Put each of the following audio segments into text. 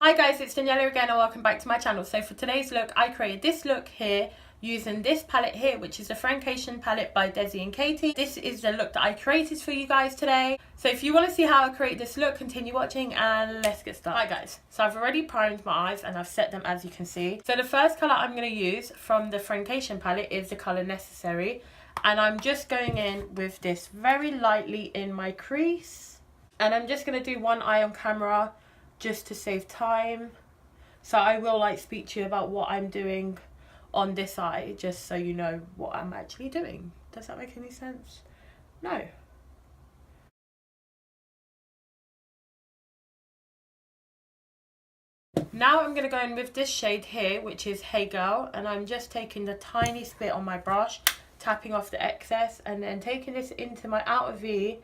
Hi guys, it's Daniella again and welcome back to my channel. So for today's look, I created this look here using this palette here, which is the FRIENDCATION palette by DESI and KATY. This is the look that I created for you guys today. So if you want to see how I create this look, continue watching and let's get started. Hi guys, so I've already primed my eyes and I've set them as you can see. So the first colour I'm going to use from the FRIENDCATION palette is the colour Necessary. And I'm just going in with this very lightly in my crease. And I'm just going to do one eye on camera just to save time. So I will speak to you about what I'm doing on this eye, just so you know what I'm actually doing. Does that make any sense? No. Now I'm going to go in with this shade here, which is Hey Girl, and I'm just taking the tiniest bit on my brush, tapping off the excess, and then taking this into my outer V.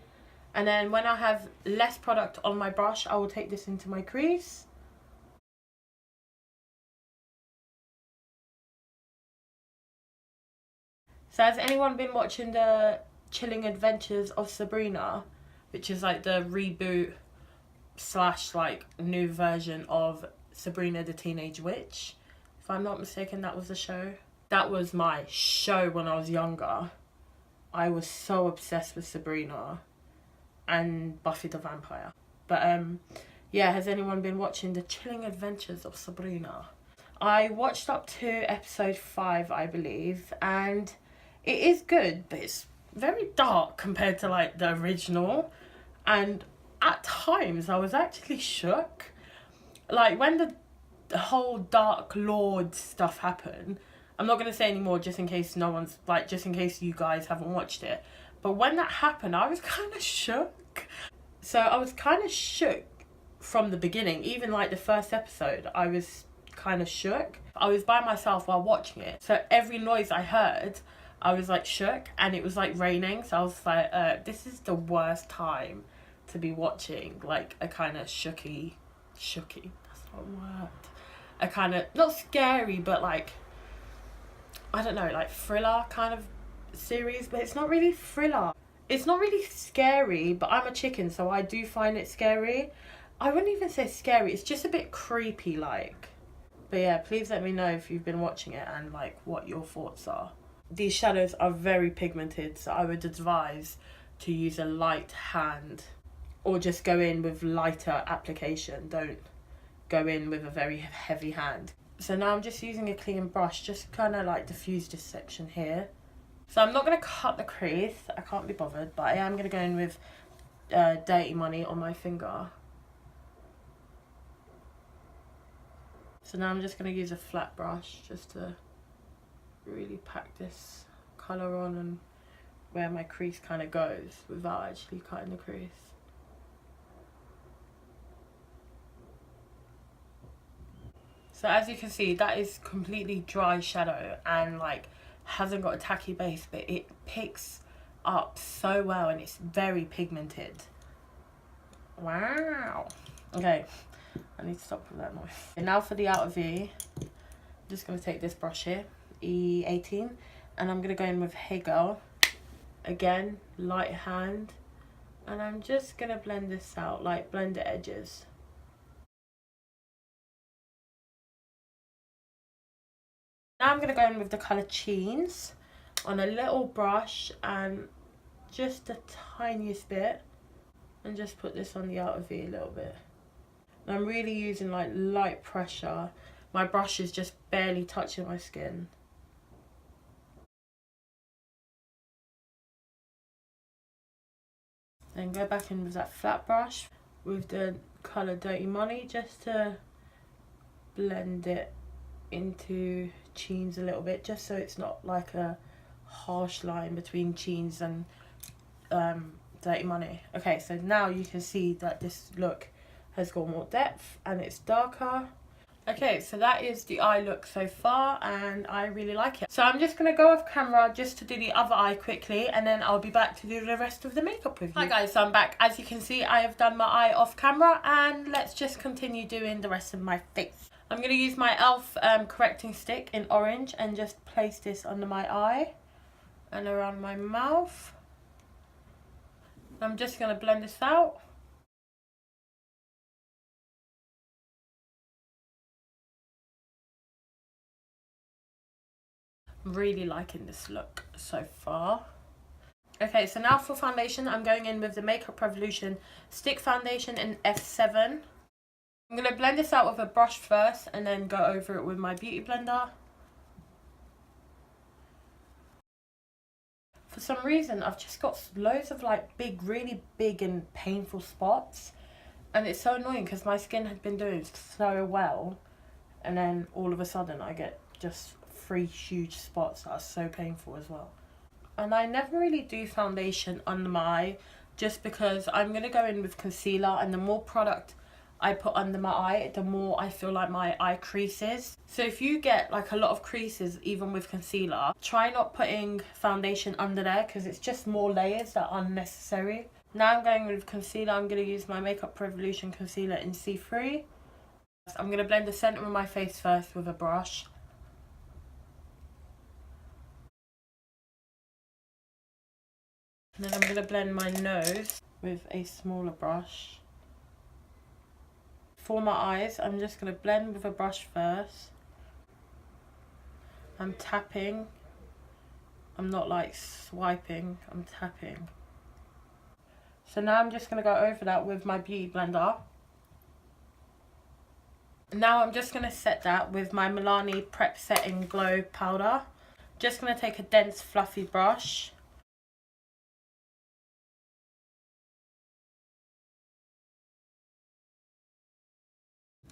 And then when I have less product on my brush, I will take this into my crease. So has anyone been watching the Chilling Adventures of Sabrina, which is like the reboot slash new version of Sabrina the Teenage Witch? If I'm not mistaken, that was the show. That was my show when I was younger. I was so obsessed with Sabrina and Buffy the Vampire. But yeah, has anyone been watching the Chilling Adventures of Sabrina? I watched up to episode 5, I believe, and it is good, but it's very dark compared to the original. And at times I was actually shook. When the whole Dark Lord stuff happened, I'm not going to say anymore just in case no one's just in case you guys haven't watched it. But when that happened, I was kind of shook. So I was kind of shook from the beginning. Even the first episode, I was kind of shook. I was by myself while watching it. So every noise I heard, I was shook, and it was raining. So I was this is the worst time to be watching a kind of shooky, that's not a word. A kind of, not scary, but I don't know, thriller kind of series, but it's not really thriller. It's not really scary, but I'm a chicken, so I do find it scary. I wouldn't even say scary, it's just a bit creepy But yeah, please let me know if you've been watching it and what your thoughts are. These shadows are very pigmented, so I would advise to use a light hand or just go in with lighter application. Don't go in with a very heavy hand. So now I'm just using a clean brush, just kind of diffuse this section here. So I'm not going to cut the crease, I can't be bothered, but I am going to go in with Dirty Money on my finger. So now I'm just going to use a flat brush just to really pack this colour on and where my crease kind of goes without actually cutting the crease. So as you can see, that is completely dry shadow and hasn't got a tacky base, but it picks up so well and it's very pigmented. Wow. Okay, I need to stop with that noise. And now for the outer V, I'm just going to take this brush here, E18, and I'm going to go in with Hey Girl. Again, light hand, and I'm just going to blend this out, blend the edges. Now I'm going to go in with the colour Cheens on a little brush and just the tiniest bit, and just put this on the outer V a little bit. And I'm really using light pressure. My brush is just barely touching my skin. Then go back in with that flat brush with the colour Dirty Money just to blend it into Cheens a little bit, just so it's not a harsh line between Cheens and Dirty Money. Okay, so now you can see that this look has got more depth and it's darker. Okay, so that is the eye look so far and I really like it. So I'm just going to go off camera just to do the other eye quickly, and then I'll be back to do the rest of the makeup with you. Hi guys, so I'm back. As you can see, I have done my eye off camera and let's just continue doing the rest of my face. I'm going to use my e.l.f. correcting stick in orange and just place this under my eye and around my mouth. I'm just going to blend this out. I'm really liking this look so far. Okay, so now for foundation, I'm going in with the Makeup Revolution Stick Foundation in F7. I'm going to blend this out with a brush first and then go over it with my beauty blender. For some reason, I've just got loads of like really big and painful spots. And it's so annoying because my skin had been doing so well. And then all of a sudden I get just 3 huge spots that are so painful as well. And I never really do foundation under my eye just because I'm going to go in with concealer, and the more product I put under my eye, the more I feel like my eye creases. So if you get like a lot of creases even with concealer, try not putting foundation under there because it's just more layers that are unnecessary. Now I'm going with concealer. I'm going to use my Makeup Revolution concealer in C3. I'm going to blend the centre of my face first with a brush. And then I'm going to blend my nose with a smaller brush. For my eyes, I'm just going to blend with a brush first. I'm tapping. I'm not like swiping, I'm tapping. So now I'm just going to go over that with my beauty blender. Now I'm just going to set that with my Milani Prep Setting Glow Powder. Just going to take a dense fluffy brush.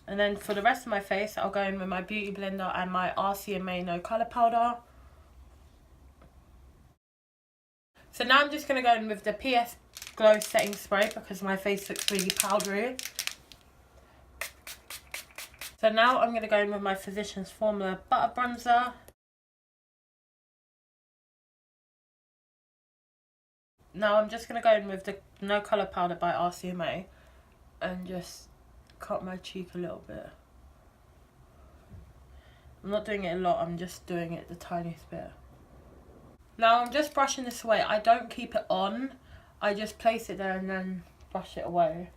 And then for the rest of my face, I'll go in with my beauty blender and my RCMA No Colour Powder. So now I'm just going to go in with the PS Glow Setting Spray because my face looks really powdery. So now I'm going to go in with my Physicians Formula Butter Bronzer. Now I'm just going to go in with the No Colour Powder by RCMA and just cut my cheek a little bit. I'm not doing it a lot, I'm just doing it the tiniest bit. Now I'm just brushing this away. I don't keep it on, I just place it there and then brush it away.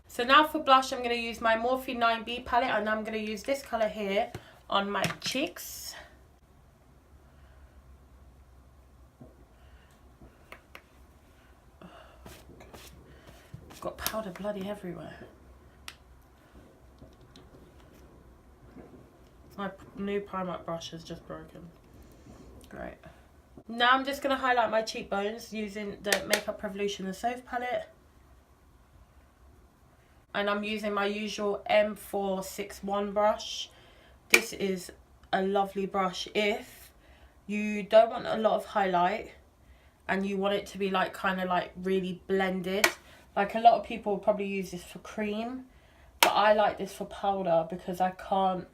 So now for blush, I'm going to use my Morphe 9B palette, and I'm going to use this colour here on my cheeks. I've got powder bloody everywhere. My new Primark brush is just broken. Great. Now I'm just going to highlight my cheekbones using the Makeup Revolution The Sauve palette. And I'm using my usual M461 brush. This is a lovely brush if you don't want a lot of highlight and you want it to be like kind of like really blended. Like a lot of people will probably use this for cream, but I like this for powder because I can't,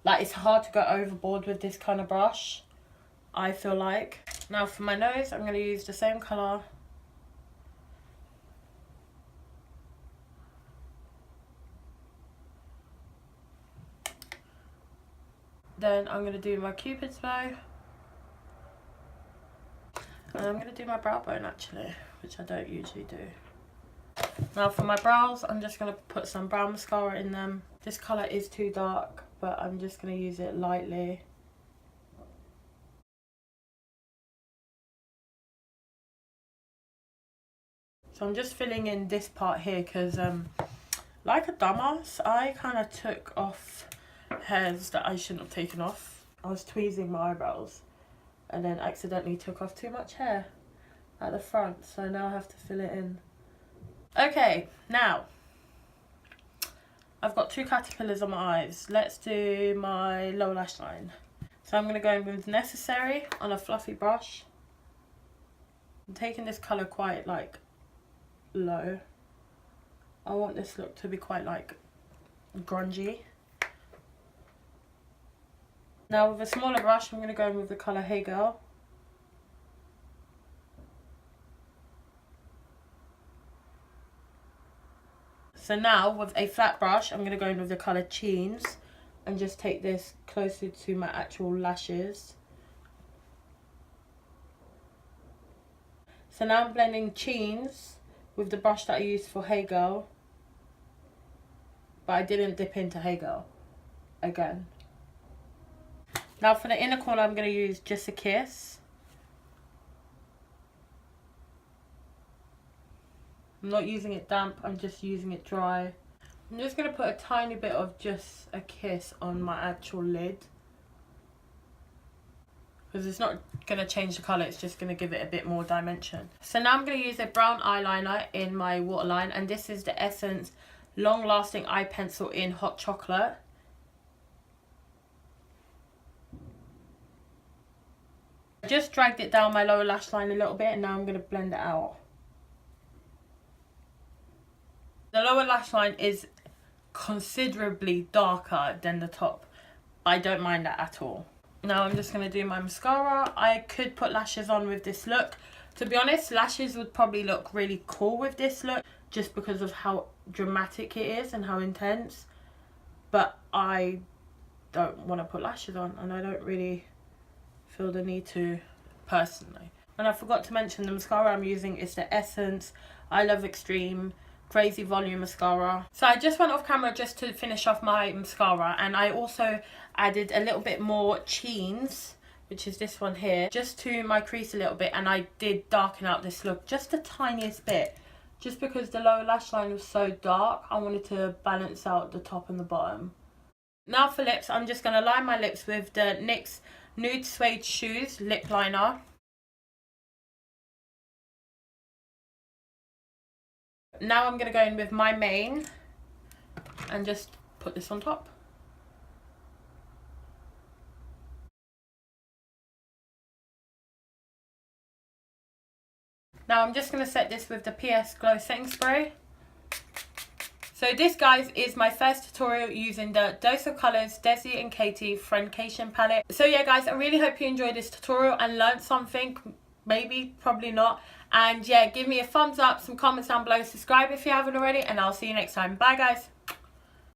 like it's hard to go overboard with this kind of brush, I feel like. Now for my nose, I'm going to use the same colour. Then I'm going to do my Cupid's bow. And I'm going to do my brow bone actually, which I don't usually do. Now for my brows, I'm just going to put some brown mascara in them. This colour is too dark, but I'm just going to use it lightly. So I'm just filling in this part here because like a dumbass, I kind of took off hairs that I shouldn't have taken off. I was tweezing my eyebrows and then accidentally took off too much hair at the front, so now I have to fill it in. Okay, now I've got 2 caterpillars on my eyes. Let's do my lower lash line. So I'm going to go in with Necessary on a fluffy brush. I'm taking this colour quite like low. I want this look to be quite like grungy. Now with a smaller brush, I'm going to go in with the colour Hey Girl. So now with a flat brush, I'm going to go in with the colour Cheens and just take this closer to my actual lashes. So now I'm blending Cheens with the brush that I used for Hey Girl, but I didn't dip into Hey Girl again. Now for the inner corner, I'm going to use Just a Kiss. I'm not using it damp, I'm just using it dry. I'm just going to put a tiny bit of Just a Kiss on my actual lid, because it's not going to change the colour, it's just going to give it a bit more dimension. So now I'm going to use a brown eyeliner in my waterline, and this is the Essence Long Lasting Eye Pencil in Hot Chocolate. I just dragged it down my lower lash line a little bit, and now I'm going to blend it out. The lower lash line is considerably darker than the top. I don't mind that at all. Now I'm just going to do my mascara. I could put lashes on with this look. To be honest, lashes would probably look really cool with this look, just because of how dramatic it is and how intense. But I don't want to put lashes on, and I don't really feel the need to personally. And I forgot to mention the mascara I'm using is the Essence I Love Extreme Crazy Volume Mascara. So I just went off camera just to finish off my mascara, and I also added a little bit more Cheens, which is this one here, just to my crease a little bit, and I did darken out this look just the tiniest bit, just because the lower lash line was so dark. I wanted to balance out the top and the bottom. Now for lips, I'm just going to line my lips with the NYX Nude Suede Shoes lip liner. Now I'm going to go in with my main and just put this on top. Now I'm just going to set this with the PS Glow Setting Spray. So this, guys, is my first tutorial using the Dose of Colours DESI and KATY Friendcation palette. So yeah, guys, I really hope you enjoyed this tutorial and learned something. Maybe, probably not. And yeah, give me a thumbs up, some comments down below, subscribe if you haven't already, and I'll see you next time. Bye, guys.